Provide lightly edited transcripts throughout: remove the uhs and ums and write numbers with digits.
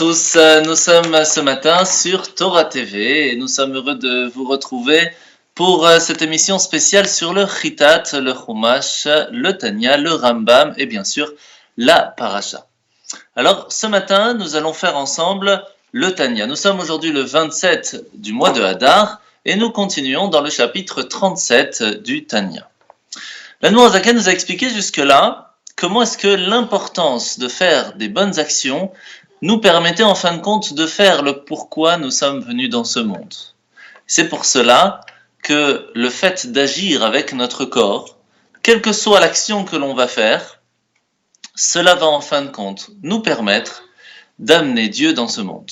tous, nous sommes ce matin sur Torah TV et nous sommes heureux de vous retrouver pour cette émission spéciale sur le Chitat, le Chumash, le Tanya, le Rambam et bien sûr la Parasha. Alors ce matin, nous allons faire ensemble le Tanya. Nous sommes aujourd'hui le 27 du mois de Hadar et nous continuons dans le chapitre 37 du Tanya. L'Admour HaZaken nous a expliqué jusque-là comment est-ce que l'importance de faire des bonnes actions nous permettait en fin de compte de faire le pourquoi nous sommes venus dans ce monde. C'est pour cela que le fait d'agir avec notre corps, quelle que soit l'action que l'on va faire, cela va en fin de compte nous permettre d'amener Dieu dans ce monde.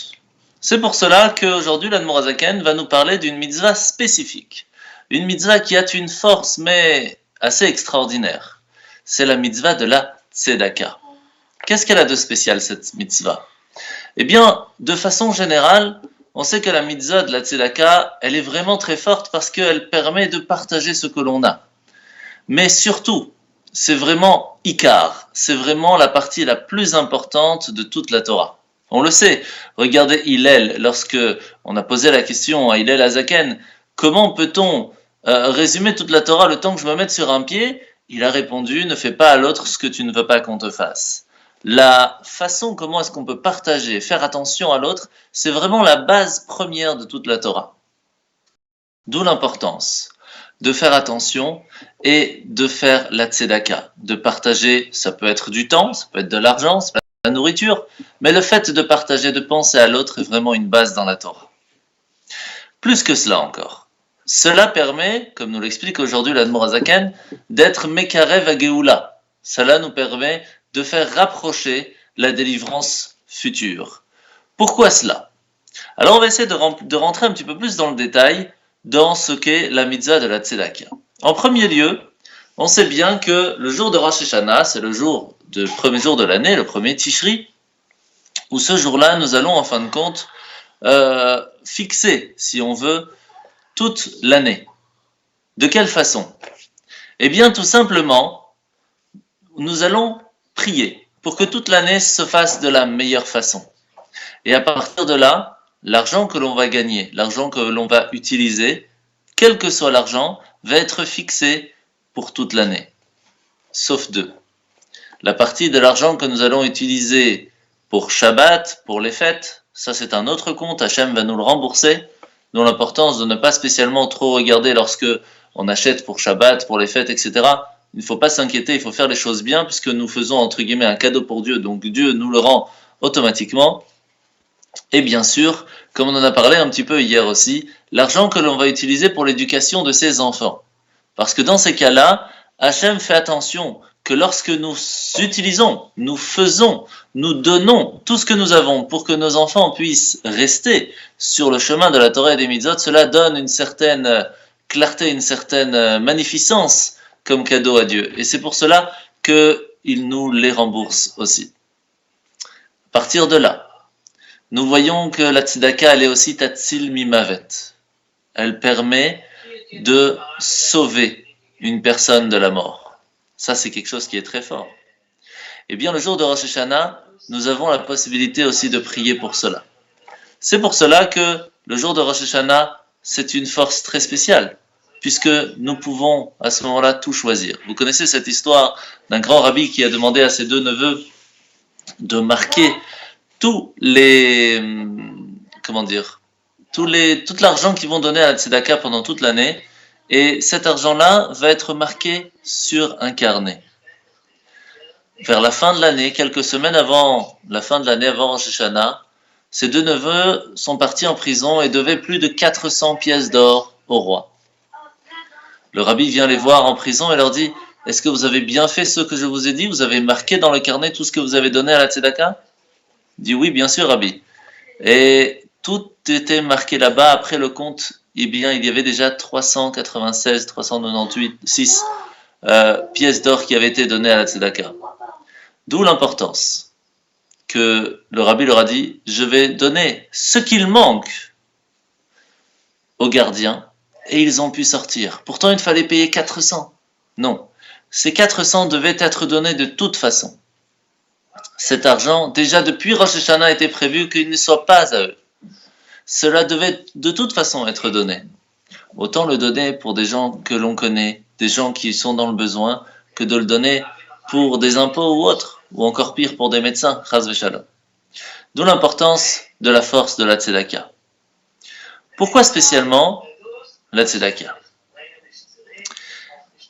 C'est pour cela qu'aujourd'hui l'Admour HaZaken va nous parler d'une mitzvah spécifique. Une mitzvah qui a une force mais assez extraordinaire. C'est la mitzvah de la tzedaka. Qu'est-ce qu'elle a de spécial cette mitzvah ? Eh bien, de façon générale, on sait que la mitzvah de la tzedaka, elle est vraiment très forte parce qu'elle permet de partager ce que l'on a. Mais surtout, c'est vraiment Ikar, c'est vraiment la partie la plus importante de toute la Torah. On le sait, regardez Hillel, lorsque on a posé la question à Hillel HaZaken, comment peut-on résumer toute la Torah le temps que je me mette sur un pied ? Il a répondu, ne fais pas à l'autre ce que tu ne veux pas qu'on te fasse. La façon comment est-ce qu'on peut partager, faire attention à l'autre, c'est vraiment la base première de toute la Torah. D'où l'importance de faire attention et de faire la tzedaka, de partager, ça peut être du temps, ça peut être de l'argent, ça peut être de la nourriture, mais le fait de partager, de penser à l'autre est vraiment une base dans la Torah. Plus que cela encore, cela permet, comme nous l'explique aujourd'hui l'Admour HaZaken, d'être Mekarev HaGeula. Cela nous permet de faire rapprocher la délivrance future. Pourquoi cela ? Alors on va essayer de rentrer un petit peu plus dans le détail dans ce qu'est la mitzvah de la tzedaka. En premier lieu, on sait bien que le jour de Rosh Hashanah, c'est le premier jour de l'année, le premier Tishri, où ce jour-là, nous allons en fin de compte fixer, si on veut, toute l'année. De quelle façon ? Eh bien, tout simplement, nous allons prier pour que toute l'année se fasse de la meilleure façon. Et à partir de là, l'argent que l'on va gagner, l'argent que l'on va utiliser, quel que soit l'argent, va être fixé pour toute l'année. Sauf deux. La partie de l'argent que nous allons utiliser pour Shabbat, pour les fêtes, ça c'est un autre compte, Hachem va nous le rembourser, dont l'importance de ne pas spécialement trop regarder lorsque on achète pour Shabbat, pour les fêtes, etc. Il ne faut pas s'inquiéter, il faut faire les choses bien, puisque nous faisons entre guillemets un cadeau pour Dieu, donc Dieu nous le rend automatiquement. Et bien sûr, comme on en a parlé un petit peu hier aussi, l'argent que l'on va utiliser pour l'éducation de ses enfants. Parce que dans ces cas-là, Hachem fait attention que lorsque nous utilisons, nous faisons, nous donnons tout ce que nous avons pour que nos enfants puissent rester sur le chemin de la Torah et des mitzvot, cela donne une certaine clarté, une certaine magnificence comme cadeau à Dieu. Et c'est pour cela qu'il nous les rembourse aussi. À partir de là, nous voyons que la tzedaka, elle est aussi tatzil mimavet. Elle permet de sauver une personne de la mort. Ça, c'est quelque chose qui est très fort. Eh bien, le jour de Rosh Hashanah, nous avons la possibilité aussi de prier pour cela. C'est pour cela que le jour de Rosh Hashanah, c'est une force très spéciale, puisque nous pouvons à ce moment-là tout choisir. Vous connaissez cette histoire d'un grand rabbi qui a demandé à ses deux neveux de marquer tout l'argent qu'ils vont donner à la tzedaka pendant toute l'année, et cet argent-là va être marqué sur un carnet. Vers la fin de l'année, quelques semaines avant la fin de l'année, avant Rosh Hashanah, ces deux neveux sont partis en prison et devaient plus de 400 pièces d'or au roi. Le rabbi vient les voir en prison et leur dit « Est-ce que vous avez bien fait ce que je vous ai dit ? Vous avez marqué dans le carnet tout ce que vous avez donné à la tzedaka ?» Il dit « Oui, bien sûr, rabbi. » Et tout était marqué là-bas. Après le compte, eh bien, il y avait déjà 396 pièces d'or qui avaient été données à la tzedaka. D'où l'importance que le rabbi leur a dit « Je vais donner ce qu'il manque aux gardiens. » Et ils ont pu sortir. Pourtant, il fallait payer 400. Non, ces 400 devaient être donnés de toute façon. cet argent, déjà depuis Rosh Hashanah était prévu qu'il ne soit pas à eux. Cela devait de toute façon être donné. Autant le donner pour des gens que l'on connaît, des gens qui sont dans le besoin, que de le donner pour des impôts ou autres, ou encore pire pour des médecins, chas v'shalom. D'où l'importance de la force de la tzedaka. Pourquoi spécialement la tzedaka?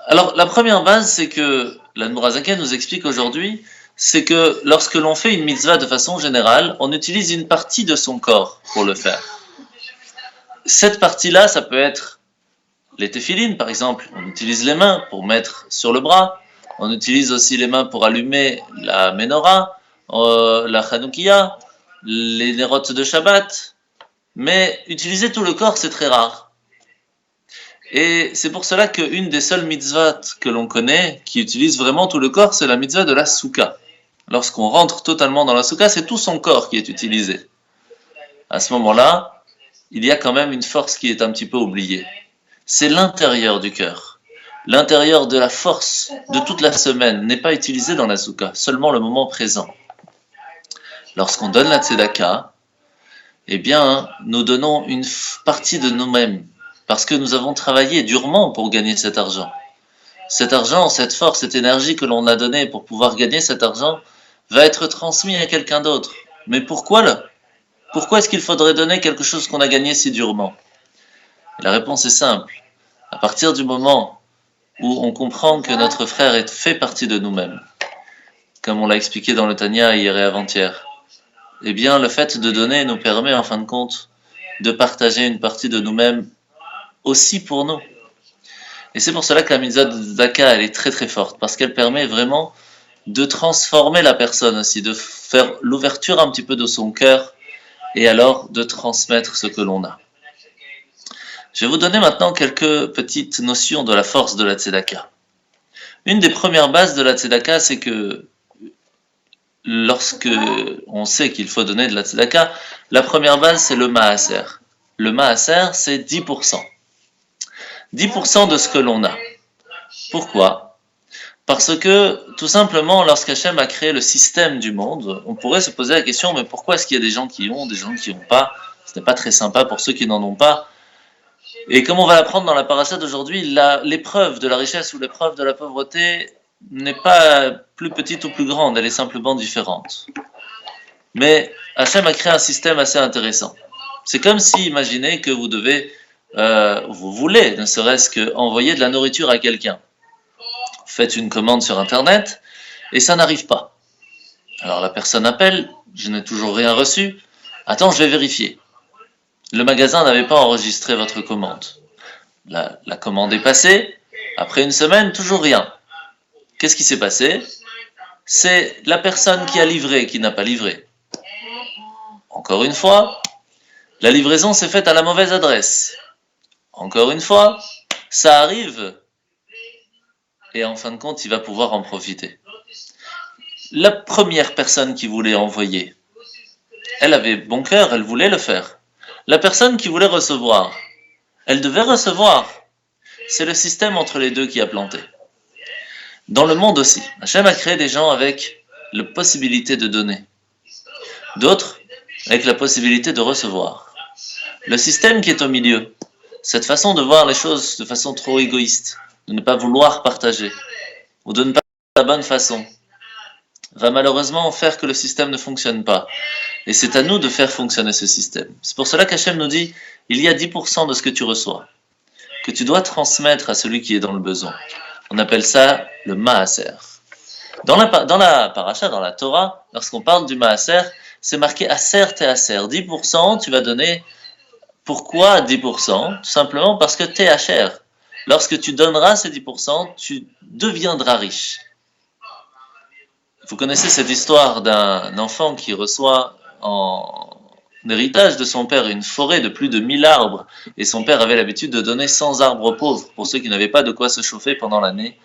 Alors, la première base, c'est que l'Admorazaka nous explique aujourd'hui, c'est que lorsque l'on fait une mitzvah de façon générale, on utilise une partie de son corps pour le faire. Cette partie-là, ça peut être les téphilines, par exemple. On utilise les mains pour mettre sur le bras. On utilise aussi les mains pour allumer la menorah, la chanoukia, les nérotes de Shabbat. Mais utiliser tout le corps, c'est très rare. Et c'est pour cela qu'une des seules mitzvot que l'on connaît, qui utilise vraiment tout le corps, c'est la mitzvah de la souka. Lorsqu'on rentre totalement dans la souka, c'est tout son corps qui est utilisé. À ce moment-là, il y a quand même une force qui est un petit peu oubliée. C'est l'intérieur du cœur. L'intérieur de la force de toute la semaine n'est pas utilisé dans la souka, seulement le moment présent. Lorsqu'on donne la tzedaka, eh bien, nous donnons une partie de nous-mêmes, parce que nous avons travaillé durement pour gagner cet argent. Cet argent, cette force, cette énergie que l'on a donnée pour pouvoir gagner cet argent va être transmis à quelqu'un d'autre. Mais pourquoi est-ce qu'il faudrait donner quelque chose qu'on a gagné si durement? Et la réponse est simple. À partir du moment où on comprend que notre frère fait partie de nous-mêmes, comme on l'a expliqué dans le Tanya hier et avant-hier, eh bien, le fait de donner nous permet, en fin de compte, de partager une partie de nous-mêmes aussi pour nous. Et c'est pour cela que la mitzvah de tzedaka, elle est très très forte, parce qu'elle permet vraiment de transformer la personne aussi, de faire l'ouverture un petit peu de son cœur, et alors de transmettre ce que l'on a. Je vais vous donner maintenant quelques petites notions de la force de la tzedaka. Une des premières bases de la tzedaka, c'est que lorsque on sait qu'il faut donner de la tzedaka, la première base, c'est le maaser. Le maaser, c'est 10%. 10% de ce que l'on a. Pourquoi? Parce que, tout simplement, lorsqu'Hachem a créé le système du monde, on pourrait se poser la question, mais pourquoi est-ce qu'il y a des gens qui ont, des gens qui n'ont pas? Ce n'est pas très sympa pour ceux qui n'en ont pas. Et comme on va l'apprendre dans la paracha d'aujourd'hui, l'épreuve de la richesse ou l'épreuve de la pauvreté n'est pas plus petite ou plus grande, elle est simplement différente. Mais Hachem a créé un système assez intéressant. C'est comme si, imaginez que vous voulez, ne serait-ce qu'envoyer de la nourriture à quelqu'un. Vous faites une commande sur Internet et ça n'arrive pas. Alors la personne appelle, je n'ai toujours rien reçu. Attends, je vais vérifier. Le magasin n'avait pas enregistré votre commande. La commande est passée. Après une semaine, toujours rien. Qu'est-ce qui s'est passé? C'est la personne qui a livré qui n'a pas livré. Encore une fois, la livraison s'est faite à la mauvaise adresse. Encore une fois, ça arrive. Et en fin de compte, il va pouvoir en profiter. La première personne qui voulait envoyer, elle avait bon cœur, elle voulait le faire. La personne qui voulait recevoir, elle devait recevoir. C'est le système entre les deux qui a planté. Dans le monde aussi, Hachem a créé des gens avec la possibilité de donner. D'autres avec la possibilité de recevoir. Le système qui est au milieu, cette façon de voir les choses de façon trop égoïste, de ne pas vouloir partager, ou de ne pas faire de la bonne façon, va malheureusement faire que le système ne fonctionne pas. Et c'est à nous de faire fonctionner ce système. C'est pour cela qu'Hachem nous dit, il y a 10% de ce que tu reçois, que tu dois transmettre à celui qui est dans le besoin. On appelle ça le maaser. Dans la paracha, dans la Torah, lorsqu'on parle du maaser, c'est marqué aser te aser. 10%, tu vas donner. Pourquoi 10%? Tout simplement parce que t'es hacher. Lorsque tu donneras ces 10%, tu deviendras riche. Vous connaissez cette histoire d'un enfant qui reçoit en héritage de son père une forêt de plus de 1000 arbres, et son père avait l'habitude de donner 100 arbres aux pauvres, pour ceux qui n'avaient pas de quoi se chauffer pendant l'année.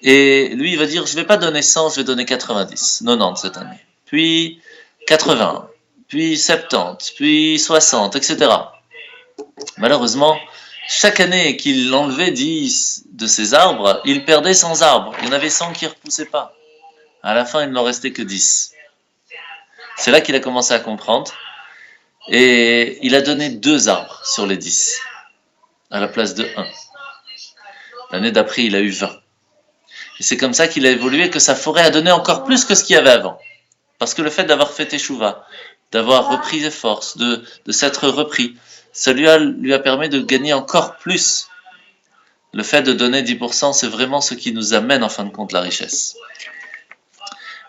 Et lui, il va dire, je ne vais pas donner 100, je vais donner 90, 90 cette année, puis 80, puis 70, puis 60, etc. Malheureusement, chaque année qu'il enlevait 10 de ces arbres, il perdait 100 arbres. Il y en avait 100 qui ne repoussaient pas. À la fin, il n'en restait que 10. C'est là qu'il a commencé à comprendre. Et il a donné 2 arbres sur les 10, à la place de 1. L'année d'après, il a eu 20. Et c'est comme ça qu'il a évolué, que sa forêt a donné encore plus que ce qu'il y avait avant. Parce que le fait d'avoir fait Teshuvah, d'avoir repris ses forces, de s'être repris, ça lui a permis de gagner encore plus. Le fait de donner 10%, c'est vraiment ce qui nous amène en fin de compte la richesse.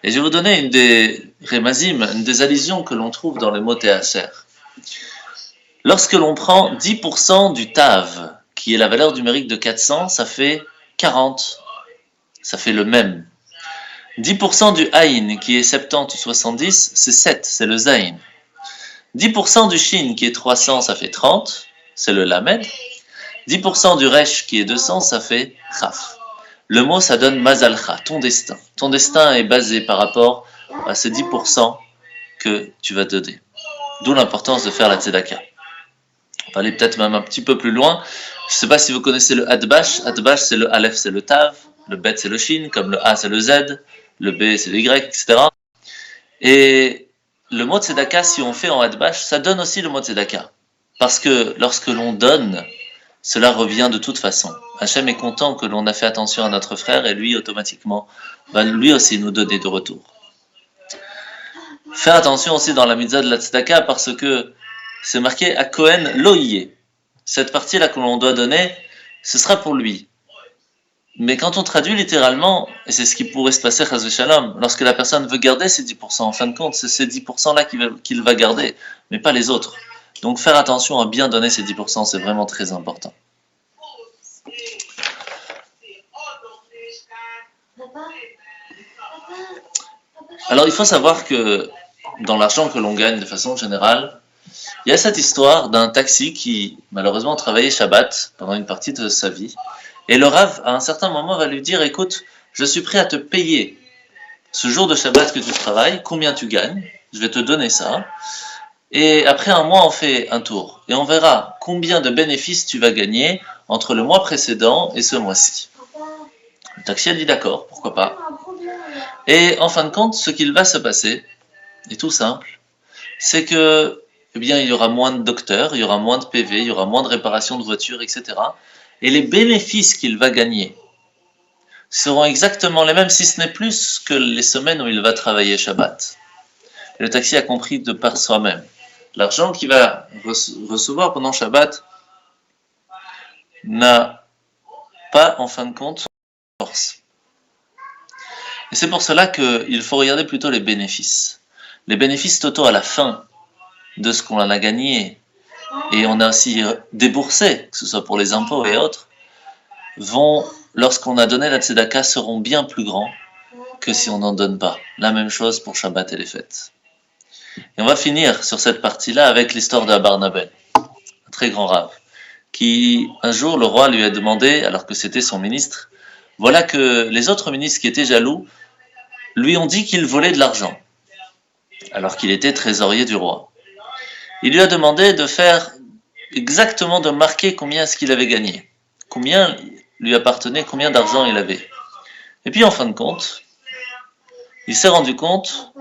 Et je vais vous donner une des remazim, une des allusions que l'on trouve dans le mot THR. Lorsque l'on prend 10% du TAV, qui est la valeur numérique de 400, ça fait 40. Ça fait le même. 10% du Aïn, qui est 70 ou 70, c'est 7, c'est le Zaïn. 10% du Shin, qui est 300, ça fait 30, c'est le Lamed. 10% du Resh, qui est 200, ça fait Chaf. Le mot, ça donne Mazalcha, ton destin. Ton destin est basé par rapport à ces 10% que tu vas donner. D'où l'importance de faire la tzedaka. On va aller peut-être même un petit peu plus loin. Je ne sais pas si vous connaissez le Adbash. Adbash, c'est le Aleph, c'est le Tav. Le Bet, c'est le Shin. Comme le A, c'est le Z. Le B, c'est le Y, etc. Et le mot tzedaka, si on fait en Adbash, ça donne aussi le mot tzedaka. Parce que lorsque l'on donne, cela revient de toute façon. Hachem est content que l'on a fait attention à notre frère et lui, automatiquement, va lui aussi nous donner de retour. Faire attention aussi dans la mitzvah de la tzedaka parce que c'est marqué à Kohen Loïe. Cette partie-là que l'on doit donner, ce sera pour lui. Mais quand on traduit littéralement, et c'est ce qui pourrait se passer, chas v'shalom, lorsque la personne veut garder ces 10%, en fin de compte, c'est ces 10%-là qu'il va garder, mais pas les autres. Donc faire attention à bien donner ces 10%, c'est vraiment très important. Alors il faut savoir que dans l'argent que l'on gagne de façon générale, il y a cette histoire d'un taxi qui malheureusement travaillait Shabbat pendant une partie de sa vie. Et le Rav, à un certain moment, va lui dire, écoute, je suis prêt à te payer ce jour de Shabbat que tu travailles, combien tu gagnes, je vais te donner ça. Et après un mois, on fait un tour. Et on verra combien de bénéfices tu vas gagner entre le mois précédent et ce mois-ci. Le taxi a dit d'accord, pourquoi pas. Et en fin de compte, ce qu'il va se passer, est tout simple, c'est que, eh bien, il y aura moins de docteurs, il y aura moins de PV, il y aura moins de réparation de voitures, etc. Et les bénéfices qu'il va gagner seront exactement les mêmes, si ce n'est plus que les semaines où il va travailler Shabbat. Et le taxi a compris de par soi-même. L'argent qu'il va recevoir pendant Shabbat n'a pas, en fin de compte, force. Et c'est pour cela qu'il faut regarder plutôt les bénéfices. Les bénéfices totaux à la fin de ce qu'on a gagné, et on a aussi déboursé, que ce soit pour les impôts et autres, vont, lorsqu'on a donné la tzedaka, seront bien plus grands que si on n'en donne pas. La même chose pour Shabbat et les fêtes. Et on va finir sur cette partie-là avec l'histoire de Abarnabel, un très grand rave, qui un jour le roi lui a demandé, alors que c'était son ministre, voilà que les autres ministres qui étaient jaloux lui ont dit qu'il volait de l'argent, alors qu'il était trésorier du roi. Il lui a demandé de faire exactement, de marquer combien est-ce qu'il avait gagné, combien lui appartenait, combien d'argent il avait. Et puis en fin de compte, il s'est rendu compte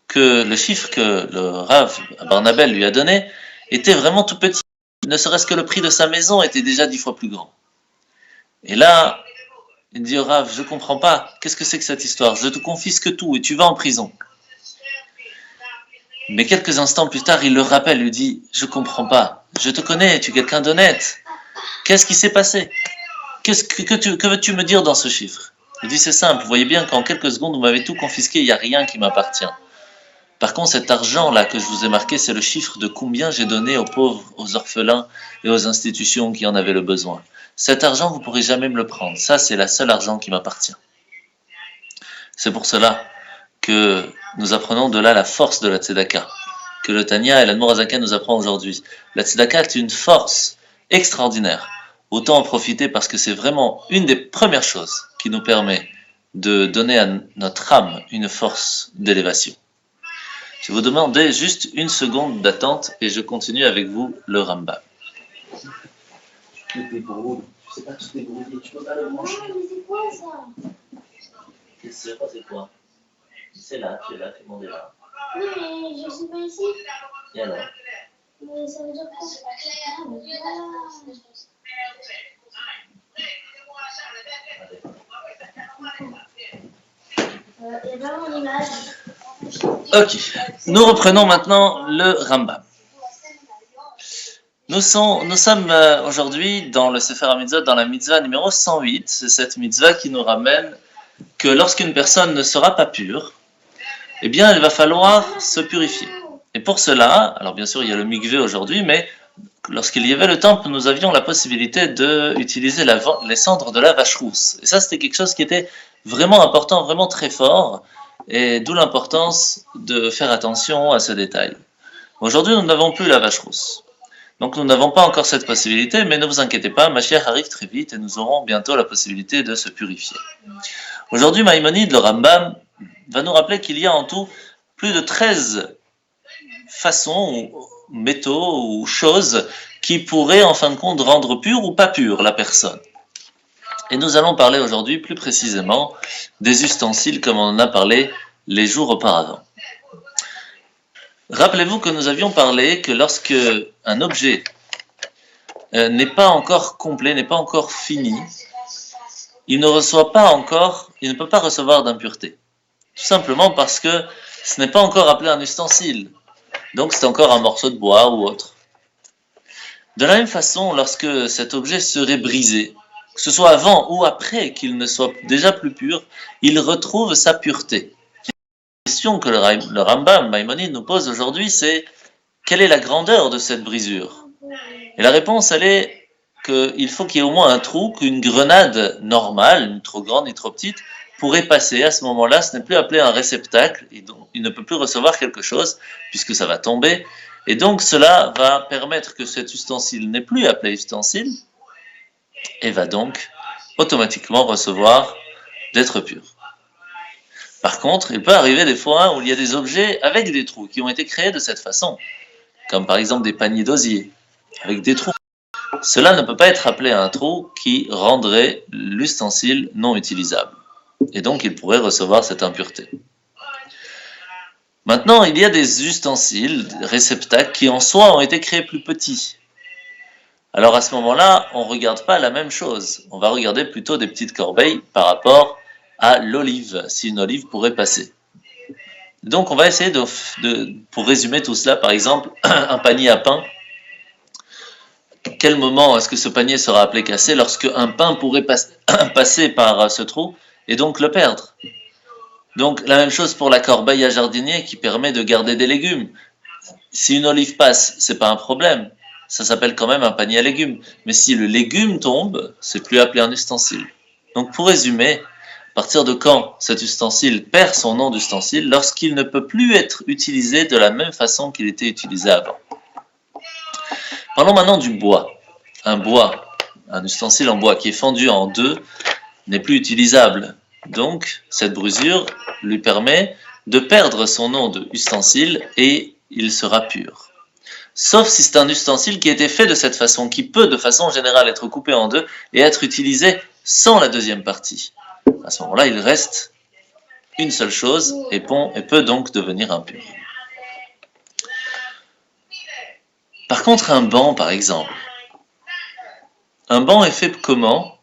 que le chiffre que le Rav Barnabel lui a donné était vraiment tout petit. Ne serait-ce que le prix de sa maison était déjà 10 fois plus grand. Et là, il dit au Rav, je comprends pas, qu'est-ce que c'est que cette histoire? Je te confisque tout et tu vas en prison. Mais quelques instants plus tard, il le rappelle, lui dit, je comprends pas, je te connais, tu es quelqu'un d'honnête. Qu'est-ce qui s'est passé? Que veux-tu me dire dans ce chiffre? Il dit, c'est simple, vous voyez bien qu'en quelques secondes, vous m'avez tout confisqué, il n'y a rien qui m'appartient. Par contre, cet argent-là que je vous ai marqué, c'est le chiffre de combien j'ai donné aux pauvres, aux orphelins et aux institutions qui en avaient le besoin. Cet argent, vous ne pourrez jamais me le prendre. Ça, c'est la seule argent qui m'appartient. C'est pour cela que nous apprenons de là la force de la tzedaka, que le Tanya et l'Admor Hazaken nous apprend aujourd'hui. La tzedaka est une force extraordinaire. Autant en profiter parce que c'est vraiment une des premières choses qui nous permet de donner à notre âme une force d'élévation. Je vais vous demander juste une seconde d'attente et je continue avec vous le Rambam. Tu sais pas tout débrouiller, tu peux pas le brancher. Mais c'est quoi ça? C'est quoi? C'est là, tu es là, tout le monde est là. Oui, mais je suis pas ici. Et alors? Mais ça veut dire quoi? Ah, mais voilà. Il y a vraiment une image. Ok, nous reprenons maintenant le Rambam. Nous sommes aujourd'hui dans le Sefer HaMitzvot, dans la mitzvah numéro 108. C'est cette mitzvah qui nous ramène que lorsqu'une personne ne sera pas pure, eh bien, elle va falloir se purifier. Et pour cela, alors bien sûr, il y a le mikvé aujourd'hui, mais lorsqu'il y avait le temple, nous avions la possibilité d'utiliser les cendres de la vache rousse. Et ça, c'était quelque chose qui était vraiment important, vraiment très fort, et d'où l'importance de faire attention à ce détail. Aujourd'hui, nous n'avons plus la vache rousse. Donc nous n'avons pas encore cette possibilité, mais ne vous inquiétez pas, Mashiach arrive très vite et nous aurons bientôt la possibilité de se purifier. Aujourd'hui, Maïmonide, le Rambam, va nous rappeler qu'il y a en tout plus de 13 façons, ou métaux ou choses qui pourraient en fin de compte rendre pure ou pas pure la personne. Et nous allons parler aujourd'hui plus précisément des ustensiles comme on en a parlé les jours auparavant. Rappelez-vous que nous avions parlé que lorsque un objet n'est pas encore complet, n'est pas encore fini, il ne peut pas recevoir d'impureté. Tout simplement parce que ce n'est pas encore appelé un ustensile. Donc c'est encore un morceau de bois ou autre. De la même façon, lorsque cet objet serait brisé, que ce soit avant ou après qu'il ne soit déjà plus pur, il retrouve sa pureté. La question que le Rambam, Maïmonide, nous pose aujourd'hui, c'est quelle est la grandeur de cette brisure? Et la réponse, elle est qu'il faut qu'il y ait au moins un trou qu'une grenade normale, ni trop grande ni trop petite, pourrait passer. À ce moment-là, ce n'est plus appelé un réceptacle, et donc il ne peut plus recevoir quelque chose, puisque ça va tomber. Et donc cela va permettre que cet ustensile n'est plus appelé ustensile, et va donc automatiquement recevoir d'être pur. Par contre, il peut arriver des fois où il y a des objets avec des trous qui ont été créés de cette façon, comme par exemple des paniers d'osier, avec des trous. Cela ne peut pas être appelé un trou qui rendrait l'ustensile non utilisable. Et donc il pourrait recevoir cette impureté. Maintenant, il y a des ustensiles, des réceptacles, qui en soi ont été créés plus petits. Alors à ce moment-là, on ne regarde pas la même chose. On va regarder plutôt des petites corbeilles par rapport à l'olive, si une olive pourrait passer. Donc on va essayer pour résumer tout cela, par exemple, un panier à pain. Quel moment est-ce que ce panier sera appelé cassé? Lorsque un pain pourrait passer par ce trou et donc le perdre. Donc la même chose pour la corbeille à jardinier qui permet de garder des légumes. Si une olive passe, c'est pas un problème. Ça s'appelle quand même un panier à légumes. Mais si le légume tombe, c'est plus appelé un ustensile. Donc pour résumer, à partir de quand cet ustensile perd son nom d'ustensile? Lorsqu'il ne peut plus être utilisé de la même façon qu'il était utilisé avant. Parlons maintenant du bois. Un ustensile en bois qui est fendu en deux n'est plus utilisable. Donc cette brisure lui permet de perdre son nom d'ustensile et il sera pur. Sauf si c'est un ustensile qui a été fait de cette façon, qui peut de façon générale être coupé en deux et être utilisé sans la deuxième partie. À ce moment-là, il reste une seule chose et peut donc devenir impur. Par contre, un banc, par exemple. Un banc est fait comment?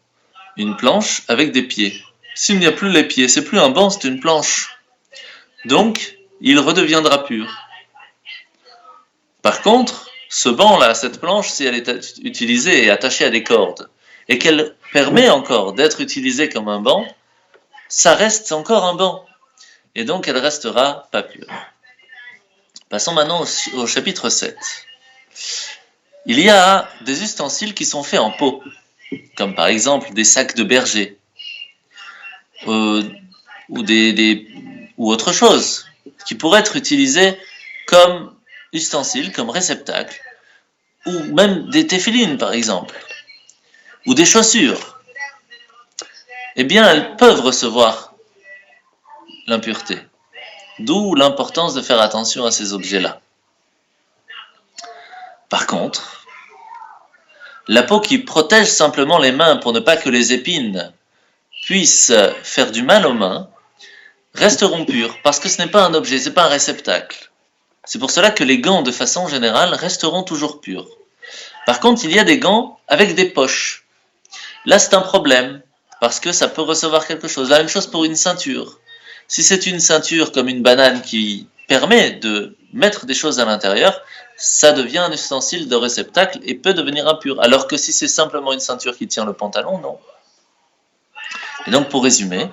Une planche avec des pieds. S'il n'y a plus les pieds, c'est plus un banc, c'est une planche. Donc, il redeviendra pur. Par contre, ce banc-là, cette planche, si elle est utilisée et attachée à des cordes, et qu'elle permet encore d'être utilisée comme un banc, ça reste encore un banc. Et donc, elle restera pas pure. Passons maintenant au chapitre 7. Il y a des ustensiles qui sont faits en peau, comme par exemple des sacs de berger, ou autre chose, qui pourrait être utilisé comme ustensile, comme réceptacle, ou même des téphilines par exemple, ou des chaussures. Eh bien, elles peuvent recevoir l'impureté. D'où l'importance de faire attention à ces objets-là. Par contre, la peau qui protège simplement les mains pour ne pas que les épines puissent faire du mal aux mains, resteront purs, parce que ce n'est pas un objet, ce n'est pas un réceptacle. C'est pour cela que les gants, de façon générale, resteront toujours purs. Par contre, il y a des gants avec des poches. Là, c'est un problème, parce que ça peut recevoir quelque chose. La même chose pour une ceinture. Si c'est une ceinture comme une banane qui permet de mettre des choses à l'intérieur, ça devient un ustensile de réceptacle et peut devenir impur. Alors que si c'est simplement une ceinture qui tient le pantalon, non. Et donc, pour résumer,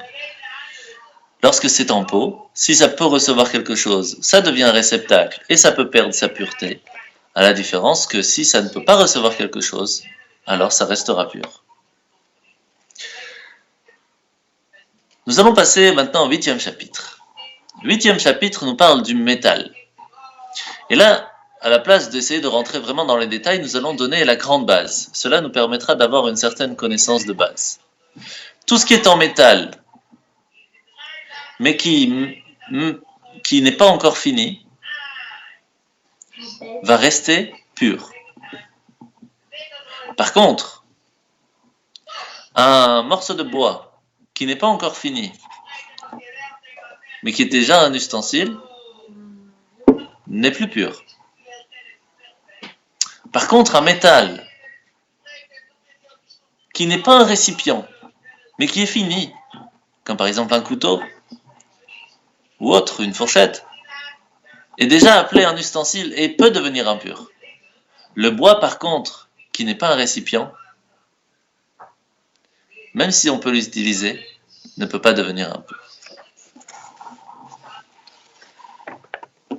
lorsque c'est en peau, si ça peut recevoir quelque chose, ça devient un réceptacle et ça peut perdre sa pureté. À la différence que si ça ne peut pas recevoir quelque chose, alors ça restera pur. Nous allons passer maintenant au 8e chapitre. Le 8e chapitre nous parle du métal. Et là, à la place d'essayer de rentrer vraiment dans les détails, nous allons donner la grande base. Cela nous permettra d'avoir une certaine connaissance de base. Tout ce qui est en métal, mais qui n'est pas encore fini, va rester pur. Par contre, un morceau de bois qui n'est pas encore fini, mais qui est déjà un ustensile, n'est plus pur. Par contre, un métal qui n'est pas un récipient, mais qui est fini, comme par exemple un couteau, ou autre, une fourchette, est déjà appelé un ustensile et peut devenir impur. Le bois, par contre, qui n'est pas un récipient, même si on peut l'utiliser, ne peut pas devenir impur.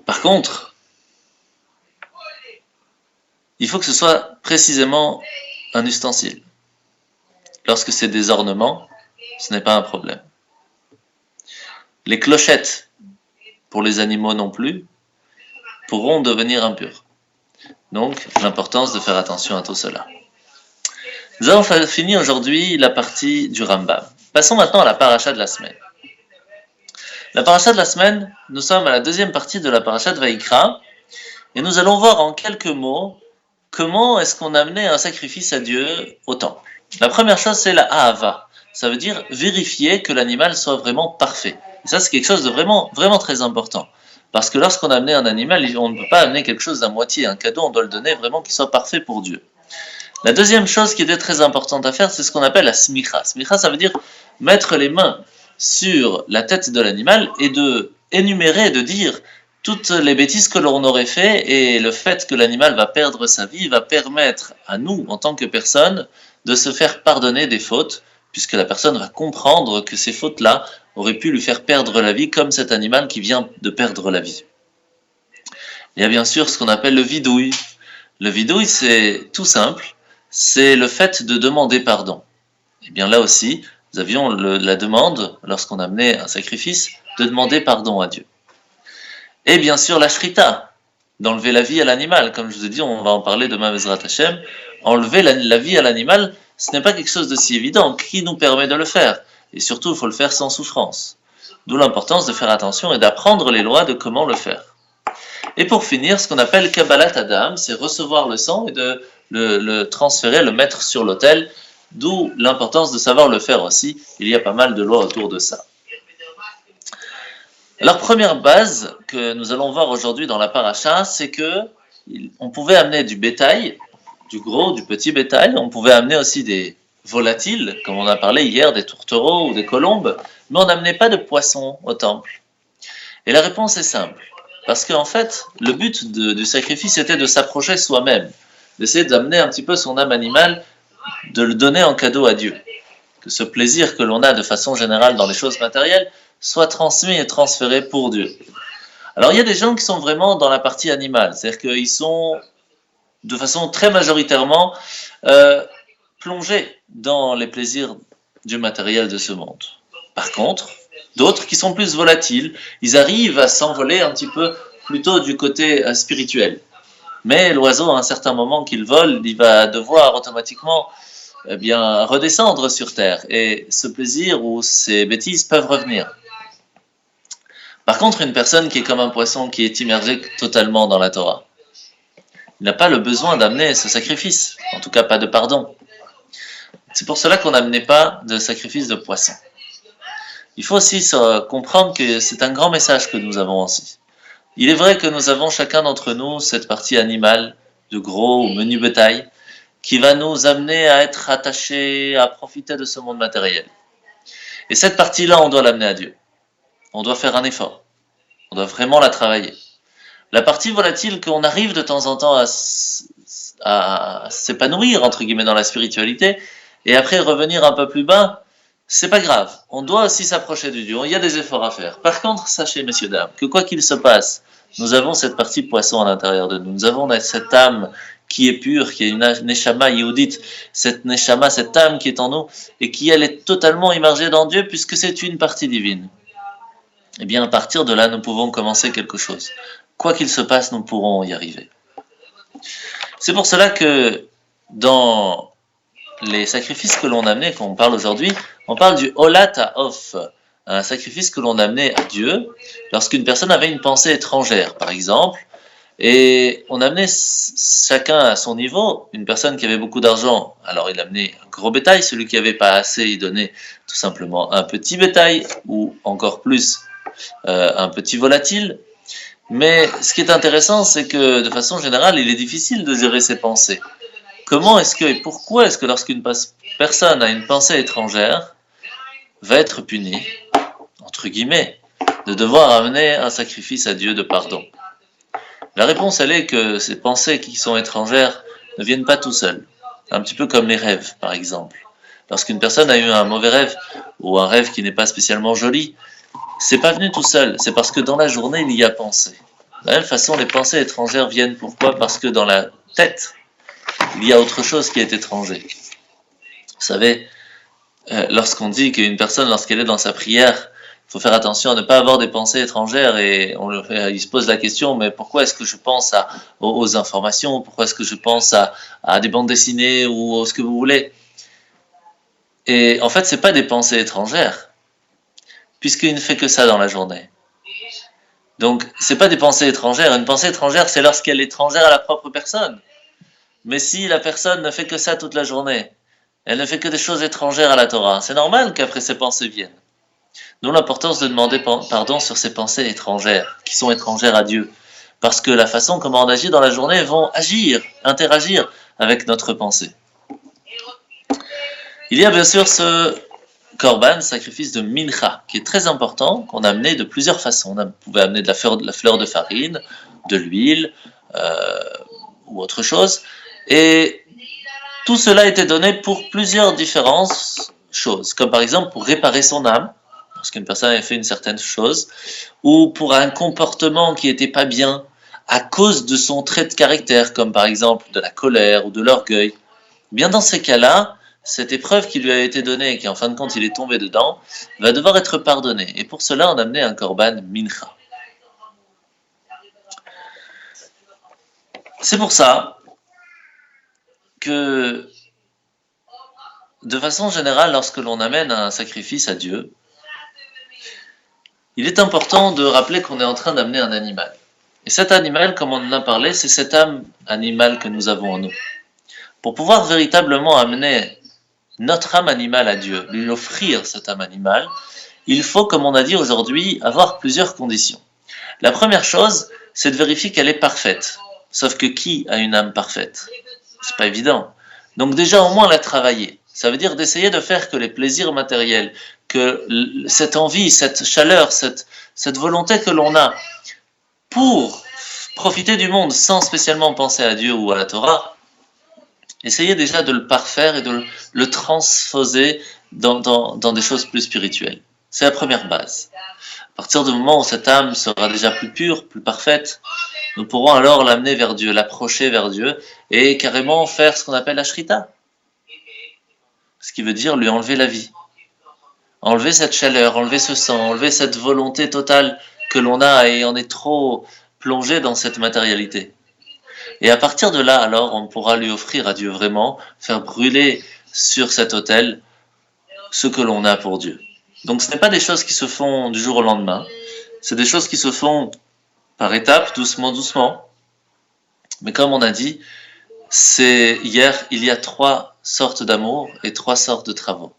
Par contre, il faut que ce soit précisément un ustensile. Lorsque c'est des ornements, ce n'est pas un problème. Les clochettes, pour les animaux non plus, pourront devenir impures. Donc, l'importance de faire attention à tout cela. Nous avons fini aujourd'hui la partie du Rambam. Passons maintenant à la paracha de la semaine. La paracha de la semaine, nous sommes à la deuxième partie de la paracha de Vaïkra, et nous allons voir en quelques mots comment est-ce qu'on amenait un sacrifice à Dieu au temple. La première chose, c'est la Ahava. Ça veut dire vérifier que l'animal soit vraiment parfait. Et ça, c'est quelque chose de vraiment, vraiment très important. Parce que lorsqu'on a amené un animal, on ne peut pas amener quelque chose à moitié. Un cadeau, on doit le donner vraiment qu'il soit parfait pour Dieu. La deuxième chose qui était très importante à faire, c'est ce qu'on appelle la smicha. Smicha, ça veut dire mettre les mains sur la tête de l'animal et de énumérer, de dire toutes les bêtises que l'on aurait fait, et le fait que l'animal va perdre sa vie va permettre à nous, en tant que personne, de se faire pardonner des fautes, puisque la personne va comprendre que ces fautes-là auraient pu lui faire perdre la vie, comme cet animal qui vient de perdre la vie. Il y a bien sûr ce qu'on appelle le vidouille. Le vidouille, c'est tout simple, c'est le fait de demander pardon. Et bien là aussi, nous avions la demande, lorsqu'on amenait un sacrifice, de demander pardon à Dieu. Et bien sûr la shrita, d'enlever la vie à l'animal. Comme je vous ai dit, on va en parler demain Bezrat Hashem. Enlever la vie à l'animal, ce n'est pas quelque chose de si évident. Qui nous permet de le faire? Et surtout, il faut le faire sans souffrance. D'où l'importance de faire attention et d'apprendre les lois de comment le faire. Et pour finir, ce qu'on appelle Kabbalat Adam, c'est recevoir le sang et de le transférer, le mettre sur l'autel. D'où l'importance de savoir le faire aussi. Il y a pas mal de lois autour de ça. Alors, première base que nous allons voir aujourd'hui dans la paracha, c'est que on pouvait amener du bétail, du gros, du petit bétail, on pouvait amener aussi des volatiles, comme on a parlé hier, des tourtereaux ou des colombes, mais on n'amenait pas de poissons au temple. Et la réponse est simple, parce qu'en fait, le but du sacrifice était de s'approcher soi-même, d'essayer d'amener un petit peu son âme animale, de le donner en cadeau à Dieu. Que ce plaisir que l'on a de façon générale dans les choses matérielles soit transmis et transféré pour Dieu. Alors il y a des gens qui sont vraiment dans la partie animale, c'est-à-dire qu'ils sont de façon très majoritairement plongés dans les plaisirs du matériel de ce monde. Par contre, d'autres qui sont plus volatiles, ils arrivent à s'envoler un petit peu plutôt du côté spirituel. Mais l'oiseau, à un certain moment qu'il vole, il va devoir automatiquement redescendre sur terre. Et ce plaisir ou ces bêtises peuvent revenir. Par contre, une personne qui est comme un poisson, qui est immergé totalement dans la Torah, il n'a pas le besoin d'amener ce sacrifice, en tout cas pas de pardon. C'est pour cela qu'on n'amenait pas de sacrifice de poisson. il faut aussi comprendre que c'est un grand message que nous avons aussi. Il est vrai que nous avons chacun d'entre nous cette partie animale, de gros ou menu bétail, qui va nous amener à être attachés, à profiter de ce monde matériel. Et cette partie-là, on doit l'amener à Dieu. On doit faire un effort. On doit vraiment la travailler. La partie volatile qu'on arrive de temps en temps à s'épanouir, entre guillemets, dans la spiritualité, et après revenir un peu plus bas, c'est pas grave. On doit aussi s'approcher de Dieu. Il y a des efforts à faire. Par contre, sachez, messieurs, dames, que quoi qu'il se passe, nous avons cette partie poisson à l'intérieur de nous. Nous avons cette âme qui est pure, qui est une neshama yehudite, cette neshama, cette âme qui est en nous, et qui, elle, est totalement immergée dans Dieu, puisque c'est une partie divine. Eh bien, à partir de là, nous pouvons commencer quelque chose. Quoi qu'il se passe, nous pourrons y arriver. C'est pour cela que dans les sacrifices que l'on amenait, qu'on parle aujourd'hui, on parle du Olat Ha'of, un sacrifice que l'on amenait à Dieu lorsqu'une personne avait une pensée étrangère, par exemple, et on amenait chacun à son niveau. Une personne qui avait beaucoup d'argent, alors il amenait un gros bétail, celui qui n'avait pas assez, il donnait tout simplement un petit bétail, ou encore plus, un petit volatile. Mais ce qui est intéressant, c'est que de façon générale, il est difficile de gérer ses pensées. Comment est-ce que et pourquoi est-ce que lorsqu'une personne a une pensée étrangère, va être punie, entre guillemets, de devoir amener un sacrifice à Dieu de pardon? La réponse, elle est que ces pensées qui sont étrangères ne viennent pas tout seules. Un petit peu comme les rêves, par exemple. Lorsqu'une personne a eu un mauvais rêve, ou un rêve qui n'est pas spécialement joli, c'est pas venu tout seul, c'est parce que dans la journée, il y a pensé. De la même façon, les pensées étrangères viennent pourquoi? Parce que dans la tête, il y a autre chose qui est étranger. Vous savez, lorsqu'on dit qu'une personne, lorsqu'elle est dans sa prière, il faut faire attention à ne pas avoir des pensées étrangères, et il se pose la question, mais pourquoi est-ce que je pense aux informations, pourquoi est-ce que je pense à des bandes dessinées ou à ce que vous voulez? Et en fait, c'est pas des pensées étrangères, puisqu'il ne fait que ça dans la journée. Donc, c'est pas des pensées étrangères. Une pensée étrangère, c'est lorsqu'elle est étrangère à la propre personne. Mais si la personne ne fait que ça toute la journée, elle ne fait que des choses étrangères à la Torah, c'est normal qu'après ces pensées viennent. D'où l'importance de demander pardon sur ces pensées étrangères, qui sont étrangères à Dieu. Parce que la façon comment on agit dans la journée vont agir, interagir avec notre pensée. Il y a bien sûr ce Korban, sacrifice de mincha, qui est très important, qu'on a amené de plusieurs façons. On pouvait amener de la fleur de farine, de l'huile, ou autre chose. Et tout cela était donné pour plusieurs différentes choses, comme par exemple pour réparer son âme, lorsqu'une personne avait fait une certaine chose, ou pour un comportement qui n'était pas bien, à cause de son trait de caractère, comme par exemple de la colère ou de l'orgueil. Bien dans ces cas-là, cette épreuve qui lui a été donnée et qui en fin de compte il est tombé dedans, va devoir être pardonnée. Et pour cela, on a amené un korban mincha. C'est pour ça que, de façon générale, lorsque l'on amène un sacrifice à Dieu, il est important de rappeler qu'on est en train d'amener un animal. Et cet animal, comme on en a parlé, c'est cette âme animale que nous avons en nous. Pour pouvoir véritablement amener notre âme animale à Dieu, lui offrir cette âme animale, il faut, comme on a dit aujourd'hui, avoir plusieurs conditions. La première chose, c'est de vérifier qu'elle est parfaite. Sauf que qui a une âme parfaite? C'est pas évident. Donc déjà, au moins la travailler. Ça veut dire d'essayer de faire que les plaisirs matériels, que cette envie, cette chaleur, cette volonté que l'on a pour profiter du monde sans spécialement penser à Dieu ou à la Torah, essayez déjà de le parfaire et de le transposer dans des choses plus spirituelles. C'est la première base. À partir du moment où cette âme sera déjà plus pure, plus parfaite, nous pourrons alors l'amener vers Dieu, l'approcher vers Dieu et carrément faire ce qu'on appelle la shrita. Ce qui veut dire lui enlever la vie. Enlever cette chaleur, enlever ce sang, enlever cette volonté totale que l'on a et on est trop plongé dans cette matérialité. Et à partir de là, alors, on pourra lui offrir à Dieu vraiment, faire brûler sur cet autel ce que l'on a pour Dieu. Donc ce n'est pas des choses qui se font du jour au lendemain, c'est des choses qui se font par étapes, doucement, doucement. Mais comme on a dit, il y a 3 sortes d'amour et 3 sortes de travaux.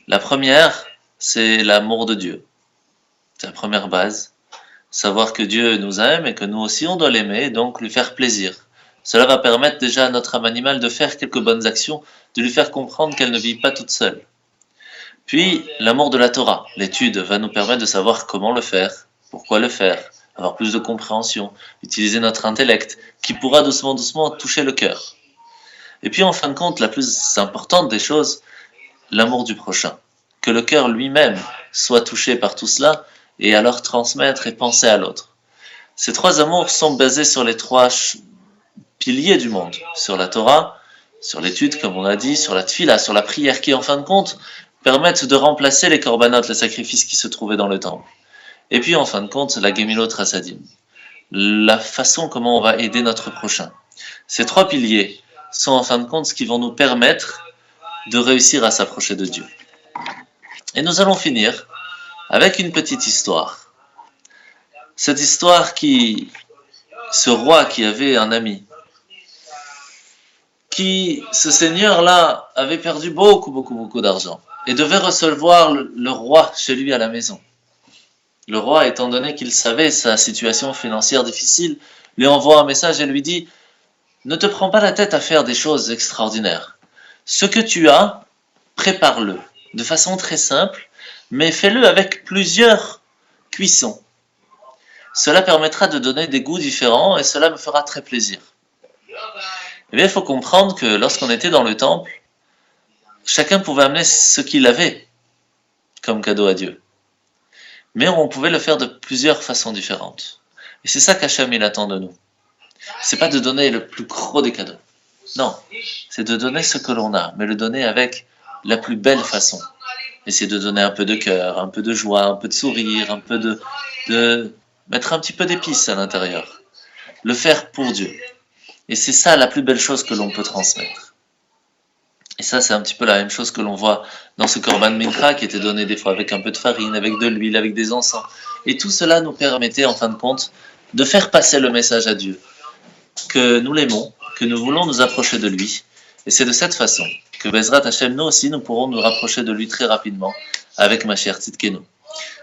La première, c'est l'amour de Dieu. C'est la première base. Savoir que Dieu nous aime et que nous aussi on doit l'aimer et donc lui faire plaisir. Cela va permettre déjà à notre âme animale de faire quelques bonnes actions, de lui faire comprendre qu'elle ne vit pas toute seule. Puis, l'amour de la Torah. L'étude va nous permettre de savoir comment le faire, pourquoi le faire, avoir plus de compréhension, utiliser notre intellect, qui pourra doucement toucher le cœur. Et puis, en fin de compte, la plus importante des choses, l'amour du prochain. Que le cœur lui-même soit touché par tout cela, et alors transmettre et penser à l'autre. Ces trois amours sont basés sur les trois piliers du monde, sur la Torah, sur l'étude, comme on a dit, sur la tfila, sur la prière, qui en fin de compte permettent de remplacer les korbanot, les sacrifices qui se trouvaient dans le temple. Et puis en fin de compte, la gemilot rasadim, la façon comment on va aider notre prochain. Ces trois piliers sont en fin de compte ce qui vont nous permettre de réussir à s'approcher de Dieu. Et nous allons finir avec une petite histoire. Cette histoire ce roi qui avait un ami, ce seigneur-là avait perdu beaucoup d'argent et devait recevoir le roi chez lui à la maison. Le roi, étant donné qu'il savait sa situation financière difficile, lui envoie un message et lui dit « Ne te prends pas la tête à faire des choses extraordinaires. Ce que tu as, prépare-le de façon très simple, mais fais-le avec plusieurs cuissons. Cela permettra de donner des goûts différents et cela me fera très plaisir. » Eh bien, il faut comprendre que lorsqu'on était dans le temple, chacun pouvait amener ce qu'il avait comme cadeau à Dieu. Mais on pouvait le faire de plusieurs façons différentes. Et c'est ça qu'Hachem il attend de nous. C'est pas de donner le plus gros des cadeaux. Non, c'est de donner ce que l'on a, mais le donner avec la plus belle façon. Essayer de donner un peu de cœur, un peu de joie, un peu de sourire, un peu de mettre un petit peu d'épices à l'intérieur. Le faire pour Dieu. Et c'est ça la plus belle chose que l'on peut transmettre. Et ça, c'est un petit peu la même chose que l'on voit dans ce Korban Mincha qui était donné des fois avec un peu de farine, avec de l'huile, avec des encens. Et tout cela nous permettait, en fin de compte, de faire passer le message à Dieu. Que nous l'aimons, que nous voulons nous approcher de lui. Et c'est de cette façon que Bezrat Hashem, nous aussi, nous pourrons nous rapprocher de lui très rapidement avec Mashiach Tzidkenu.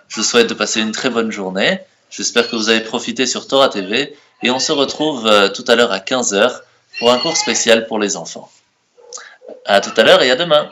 Je vous souhaite de passer une très bonne journée. J'espère que vous avez profité sur Torah TV. Et on se retrouve tout à l'heure à 15h pour un cours spécial pour les enfants. À tout à l'heure et à demain.